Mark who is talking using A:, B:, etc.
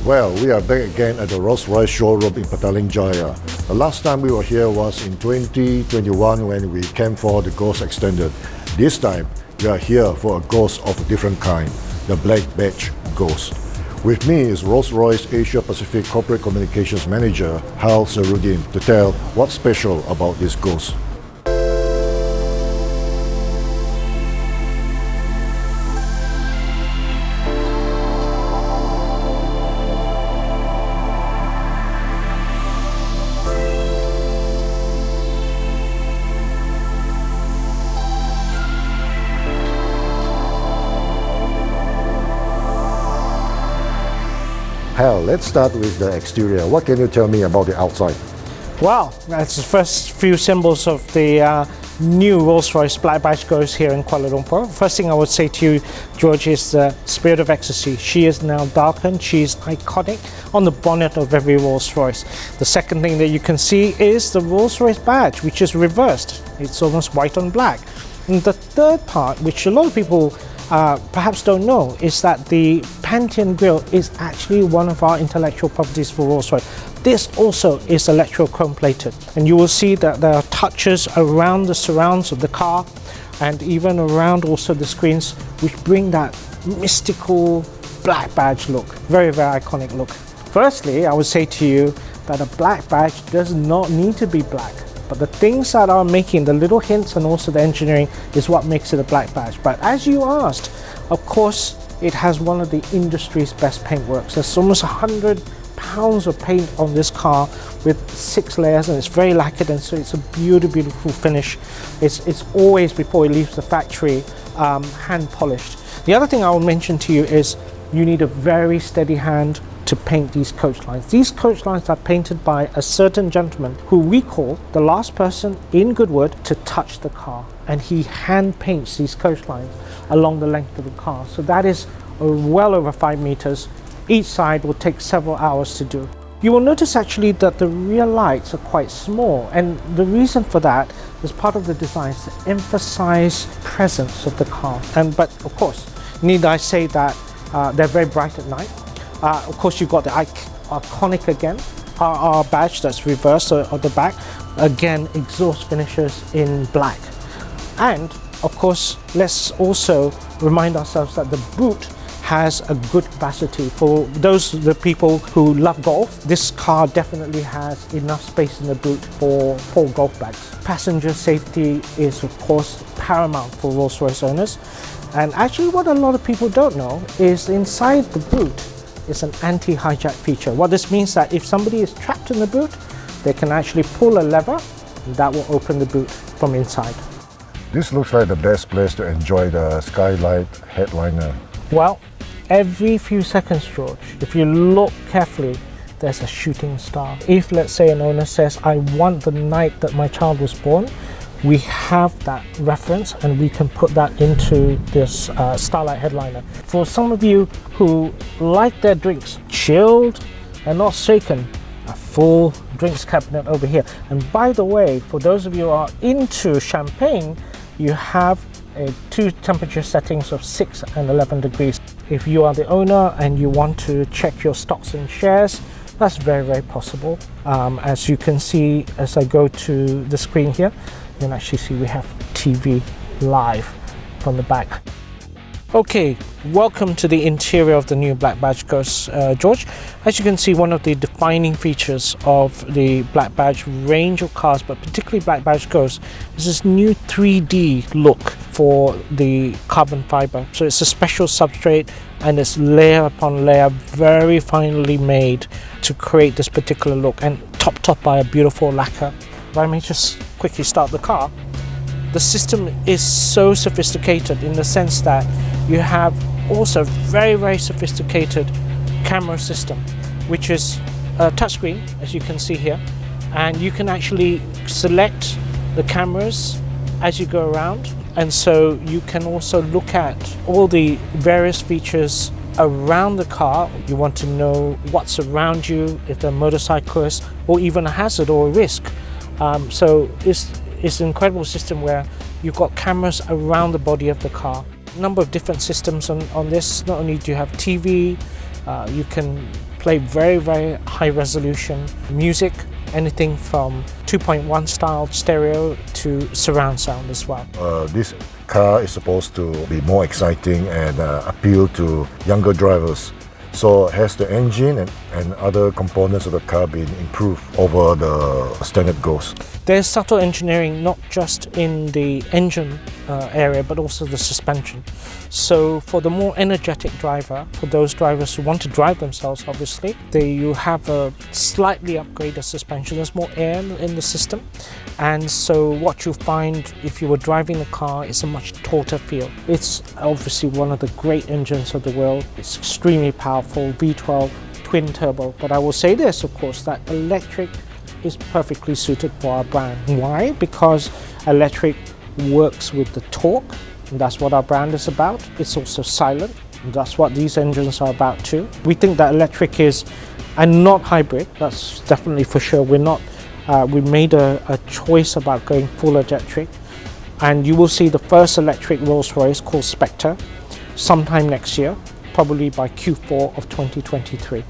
A: Well, we are back again at the Rolls-Royce showroom in Petaling Jaya. The last time we were here was in 2021 when we came for the Ghost Extended. This time, we are here for a Ghost of a different kind, the Black Badge Ghost. With me is Rolls-Royce Asia Pacific Corporate Communications Manager Hal Sarudin to tell what's special about this Ghost. Hal, let's start with the exterior. What can you tell me about the outside?
B: Well, that's the first few symbols of the new Rolls-Royce Black Badge Ghost here in Kuala Lumpur. First thing I would say to you, George, is the spirit of ecstasy. She is now darkened. She's iconic on the bonnet of every Rolls-Royce. The second thing that you can see is the Rolls-Royce badge, which is reversed. It's almost white on black. And the third part, which a lot of people perhaps don't know, is that the Pantheon grille is actually one of our intellectual properties for Rolls-Royce. This also is electro-chrome plated, and you will see that there are touches around the surrounds of the car and even around also the screens, which bring that mystical black badge look. Very, very iconic look. Firstly, I would say to you that a black badge does not need to be black. But the things that are making the little hints and also the engineering is what makes it a black badge. But as you asked, of course, it has one of the industry's best paintworks. There's almost 100 pounds of paint on this car with 6 layers, and it's very lacquered, and so it's a beautiful, beautiful finish. It's always, before it leaves the factory, hand polished. The other thing I will mention to you is you need a very steady hand to paint these coach lines. These coach lines are painted by a certain gentleman who we call the last person in Goodwood to touch the car, and he hand paints these coach lines along the length of the car. So that is well over 5 meters. Each side will take several hours to do. You will notice actually that the rear lights are quite small, and the reason for that is part of the design is to emphasize presence of the car. But of course, need I say that they're very bright at night. Of course, you've got the iconic again, our badge that's reversed on the back. Again, exhaust finishes in black. And of course, let's also remind ourselves that the boot has a good capacity. For the people who love golf, this car definitely has enough space in the boot for 4 golf bags. Passenger safety is of course paramount for Rolls-Royce owners. And actually what a lot of people don't know is inside the boot is an anti-hijack feature. What this means that if somebody is trapped in the boot, they can actually pull a lever and that will open the boot from inside.
A: This looks like the best place to enjoy the skylight headliner.
B: Well, every few seconds, George, if you look carefully, there's a shooting star. If, let's say, an owner says, I want the night that my child was born, we have that reference and we can put that into this starlight headliner. For some of you who like their drinks chilled and not shaken, a full drinks cabinet over here. And by the way, for those of you who are into champagne, you have 2 temperature settings of 6 and 11 degrees. If you are the owner and you want to check your stocks and shares, that's very, very possible. As you can see, as I go to the screen here, you can actually see we have TV live from the back. Okay, welcome to the interior of the new Black Badge Ghost, George. As you can see, one of the defining features of the Black Badge range of cars, but particularly Black Badge Ghost, is this new 3D look for the carbon fiber. So it's a special substrate and it's layer upon layer, very finely made to create this particular look, and topped by a beautiful lacquer. If I may just quickly start the car. The system is so sophisticated in the sense that you have also very, very sophisticated camera system, which is a touchscreen, as you can see here, and you can actually select the cameras as you go around, and so you can also look at all the various features around the car. You want to know what's around you, if there are motorcyclists or even a hazard or a risk. So it's an incredible system where you've got cameras around the body of the car. A number of different systems on this. Not only do you have TV, you can play very high resolution music, anything from 2.1 style stereo to surround sound as well.
A: This car is supposed to be more exciting and appeal to younger drivers. So has the engine and other components of the car been improved over the standard Ghost?
B: There's subtle engineering not just in the engine area but also the suspension. So for the more energetic driver, for those drivers who want to drive themselves obviously, you have a slightly upgraded suspension. There's more air in the system, and so what you find if you were driving the car is a much tauter feel. It's obviously one of the great engines of the world. It's extremely powerful, V12 twin turbo, but I will say this, of course, that electric is perfectly suited for our brand. Why? Because electric works with the torque, and that's what our brand is about. It's also silent, and that's what these engines are about too. We think that electric is, and not hybrid, that's definitely for sure. We made a choice about going full electric, and you will see the first electric Rolls-Royce called Spectre sometime next year, probably by Q4 of 2023.